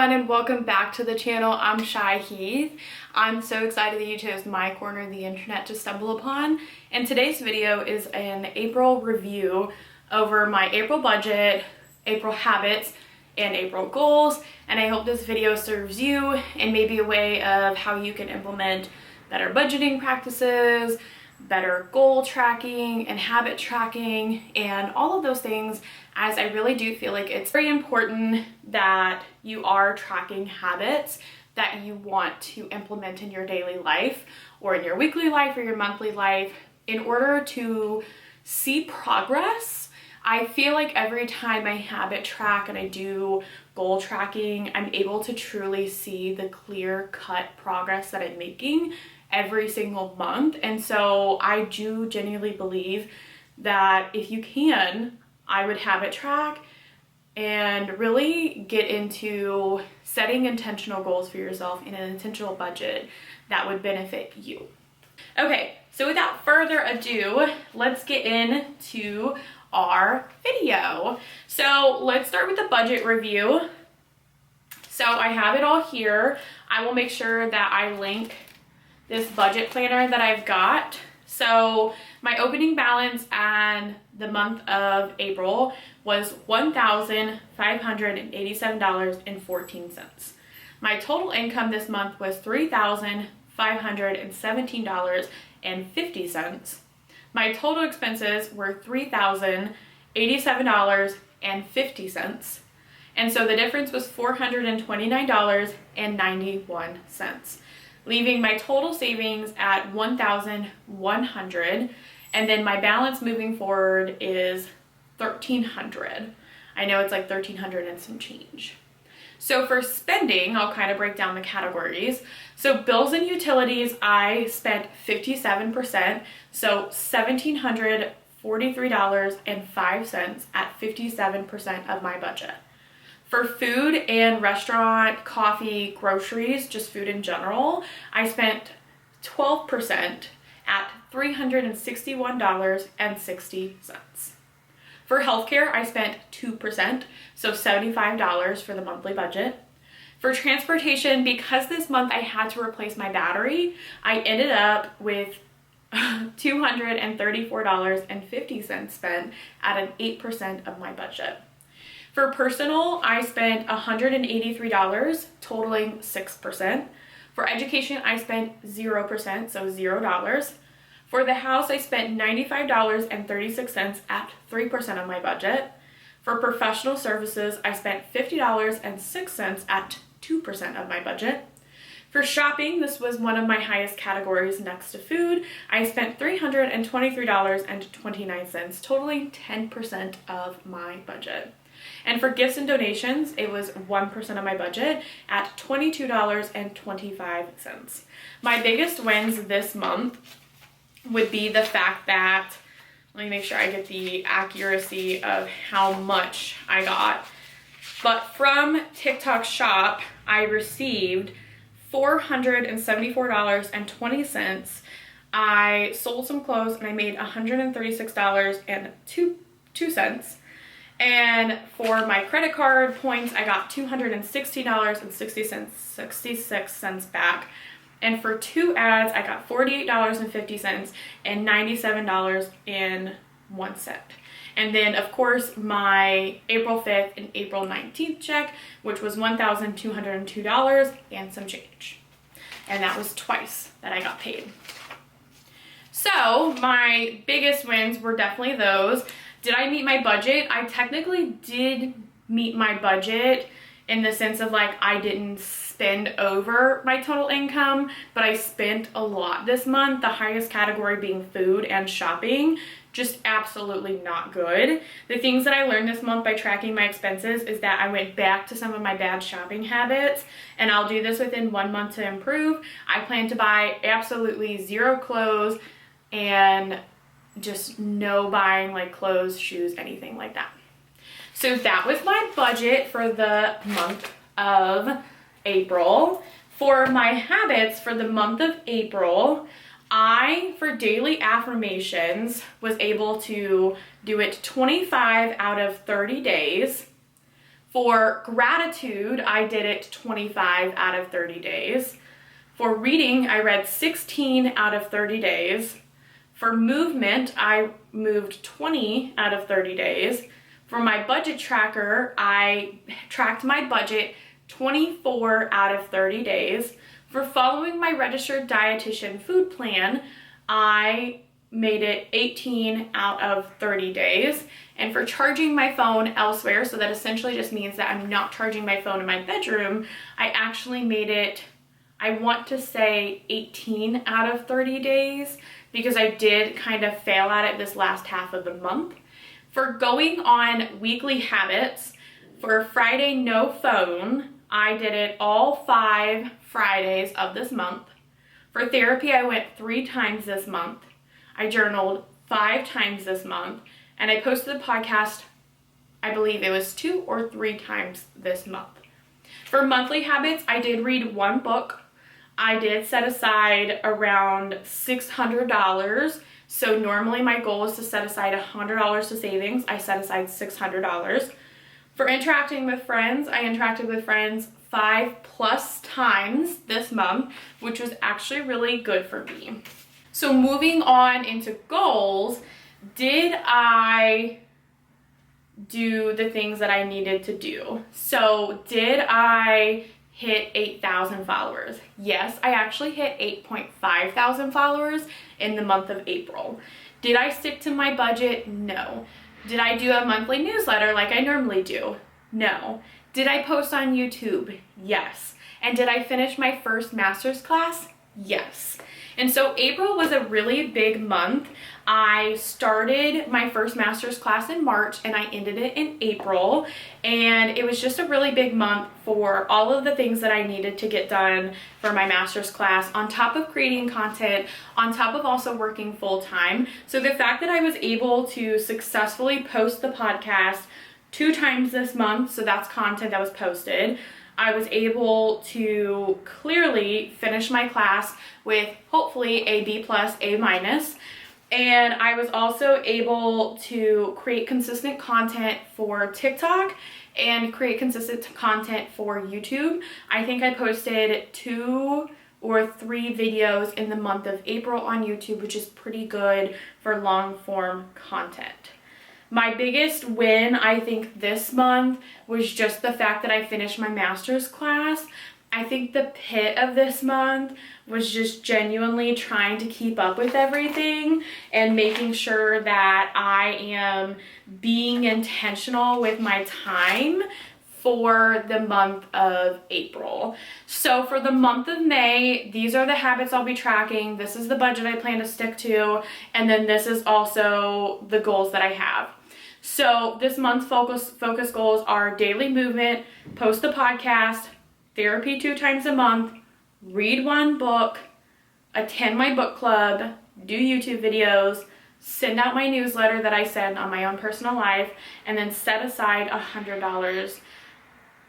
everyone and welcome back to the channel. I'm Shy Heath. I'm so excited that you chose my corner of the internet to stumble upon. And today's video is an April review over my April budget, April habits, and April goals. And I hope this video serves you and maybe a way of how you can implement better budgeting practices, better goal tracking and habit tracking, and all of those things, as I really do feel like it's very important that you are tracking habits that you want to implement in your daily life or in your weekly life or your monthly life in order to see progress. I feel like every time I habit track and I do goal tracking, I'm able to truly see the clear-cut progress that I'm making every single month. And so I do genuinely believe that if you can, I would habit track and really get into setting intentional goals for yourself in an intentional budget that would benefit you. Okay, so without further ado, let's get into our video. So let's start with the budget review. So I have it all here. I will make sure that I link this budget planner that I've got. So my opening balance and the month of April was $1,587.14. My total income this month was $3,517.50. My total expenses were $3,087.50. And so the difference was $429.91. leaving my total savings at $1,100, and then my balance moving forward is $1,300. I know it's like $1,300 and some change. So for spending, I'll kind of break down the categories. So bills and utilities, I spent 57%, so $1,743.05 at 57% of my budget. For food and restaurant, coffee, groceries, just food in general, I spent 12% at $361.60. For healthcare, I spent 2%, so $75 for the monthly budget. For transportation, because this month I had to replace my battery, I ended up with $234.50 spent at an 8% of my budget. For personal, I spent $183, totaling 6%. For education, I spent 0%, so $0. For the house, I spent $95.36 at 3% of my budget. For professional services, I spent $50.06 at 2% of my budget. For shopping, this was one of my highest categories next to food. I spent $323.29, totaling 10% of my budget. And for gifts and donations, it was 1% of my budget at $22.25. My biggest wins this month would be the fact that, let me make sure I get the accuracy of how much I got. But from TikTok Shop, I received $474.20. I sold some clothes and I made $136.02. And for my credit card points, I got $260.66 back. And for 2 ads, I got $48.50 and $97.01. And then, of course, my April 5th and April 19th check, which was $1,202 and some change. And that was twice that I got paid. So my biggest wins were definitely those. Did I meet my budget? I technically did meet my budget in the sense of like I didn't spend over my total income, but I spent a lot this month, the highest category being food and shopping. Just absolutely not good. The things that I learned this month by tracking my expenses is that I went back to some of my bad shopping habits, and I'll do this within 1 month to improve. I plan to buy absolutely zero clothes and just no buying like clothes, shoes, anything like that. So that was my budget for the month of April. For my habits for the month of April, for daily affirmations, was able to do it 25 out of 30 days. For gratitude, I did it 25 out of 30 days. For reading, I read 16 out of 30 days. For movement, I moved 20 out of 30 days. For my budget tracker, I tracked my budget 24 out of 30 days. For following my registered dietitian food plan, I made it 18 out of 30 days. And for charging my phone elsewhere, so that essentially just means that I'm not charging my phone in my bedroom, I actually made it, I want to say 18 out of 30 days, because I did kind of fail at it this last half of the month. For going on weekly habits, for Friday no phone, I did it all 5 Fridays of this month. For therapy, I went 3 times this month. I journaled 5 times this month, and I posted the podcast, I believe it was 2 or 3 times this month. For monthly habits, I did read 1 book. I did set aside around $600. So normally my goal is to set aside $100 to savings. I set aside $600. For interacting with friends, I interacted with friends 5+ times this month, which was actually really good for me. So moving on into goals, did I do the things that I needed to do? So did I hit 8,000 followers? Yes, I actually hit 8.5 thousand followers in the month of April. Did I stick to my budget? No. Did I do a monthly newsletter like I normally do? No. Did I post on YouTube? Yes. And did I finish my first master's class? Yes. And so April was a really big month. I started my first master's class in March and I ended it in April. And it was just a really big month for all of the things that I needed to get done for my master's class, on top of creating content, on top of also working full time. So the fact that I was able to successfully post the podcast 2 times this month, so that's content that was posted, I was able to clearly finish my class with hopefully a B+, A-. And I was also able to create consistent content for TikTok and create consistent content for YouTube. I think I posted 2 or 3 videos in the month of April on YouTube, which is pretty good for long form content. My biggest win, I think, this month was just the fact that I finished my master's class. I think the pit of this month was just genuinely trying to keep up with everything and making sure that I am being intentional with my time for the month of April. So for the month of May, these are the habits I'll be tracking. This is the budget I plan to stick to. And then this is also the goals that I have. So this month's focus goals are daily movement, post the podcast, therapy 2 times a month, read 1 book, attend my book club, do YouTube videos, send out my newsletter that I send on my own personal life, and then set aside $100,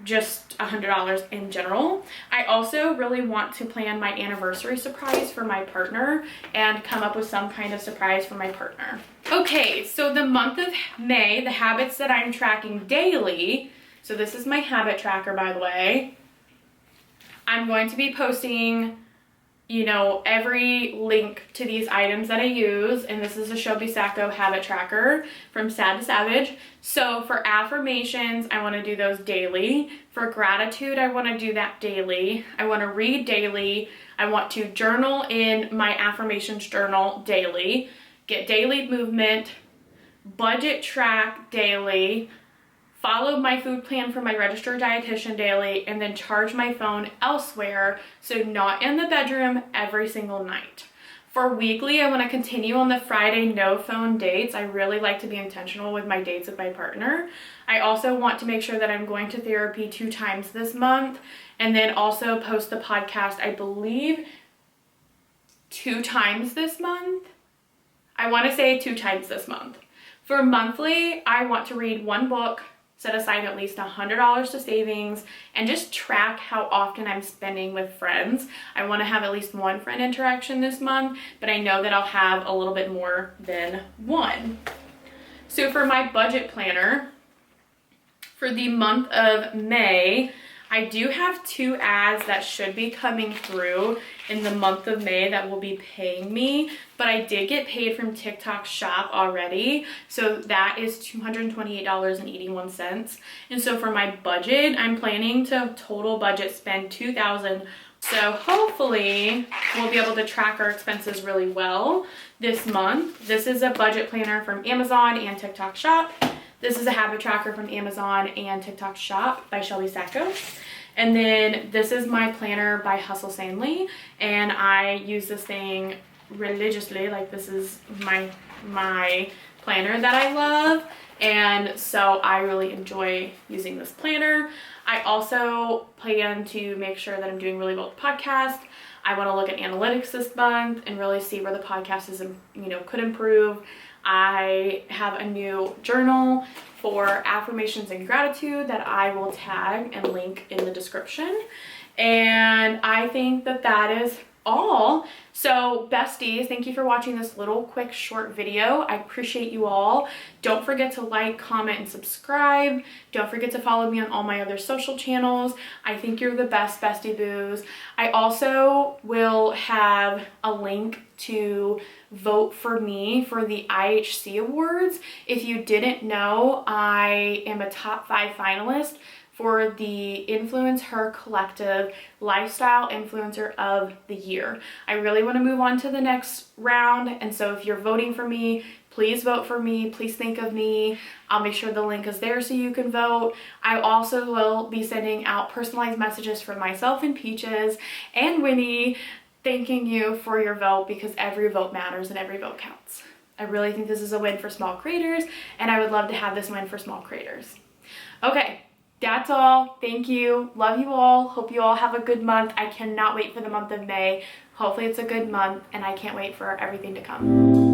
just $100 in general. I also really want to plan my anniversary surprise for my partner and come up with some kind of surprise for my partner. Okay, so the month of May, the habits that I'm tracking daily, so this is my habit tracker, by the way. I'm going to be posting, you know, every link to these items that I use, and this is a Shelby Sacco habit tracker from Sad to Savage. So for affirmations, I want to do those daily. For gratitude, I want to do that daily. I want to read daily. I want to journal in my affirmations journal daily, get daily movement, budget track daily, follow my food plan for my registered dietitian daily, and then charge my phone elsewhere, so not in the bedroom every single night. For weekly, I want to continue on the Friday no phone dates. I really like to be intentional with my dates with my partner. I also want to make sure that I'm going to therapy 2 times this month, and then also post the podcast, I believe, 2 times this month. I want to say 2 times this month. For monthly, I want to read 1 book, set aside at least $100 to savings, and just track how often I'm spending with friends. I want to have at least 1 friend interaction this month, but I know that I'll have a little bit more than 1. So for my budget planner, For the month of May, I do have 2 ads that should be coming through in the month of May that will be paying me, but I did get paid from TikTok Shop already, so that is $228.81. And so for my budget, I'm planning to total budget spend $2,000. So hopefully we'll be able to track our expenses really well this month. This is a budget planner from Amazon and TikTok Shop. This is a habit tracker from Amazon and TikTok Shop by Shelby Sacco. And then this is my planner by Hustle Sanely, and I use this thing religiously. Like, this is my planner that I love, and so I really enjoy using this planner. I also plan to make sure that I'm doing really well with the podcast. I want to look at analytics this month and really see where the podcast is, could improve. I have a new journal for affirmations and gratitude that I will tag and link in the description. And I think that that is all. So besties, thank you for watching this little quick short video. I appreciate you all. Don't forget to like, comment, and subscribe. Don't forget to follow me on all my other social channels. I think you're the best, bestie boos. I also will have a link to vote for me for the IHC Awards. If you didn't know, I am a top 5 finalist for the Influence Her Collective Lifestyle Influencer of the Year. I really want to move on to the next round, and so if you're voting for me, please vote for me. Please think of me. I'll make sure the link is there so you can vote. I also will be sending out personalized messages from myself and Peaches and Winnie, thanking you for your vote, because every vote matters and every vote counts. I really think this is a win for small creators, and I would love to have this win for small creators. Okay, that's all. Thank you. Love you all. Hope you all have a good month. I cannot wait for the month of May. Hopefully it's a good month, and I can't wait for everything to come.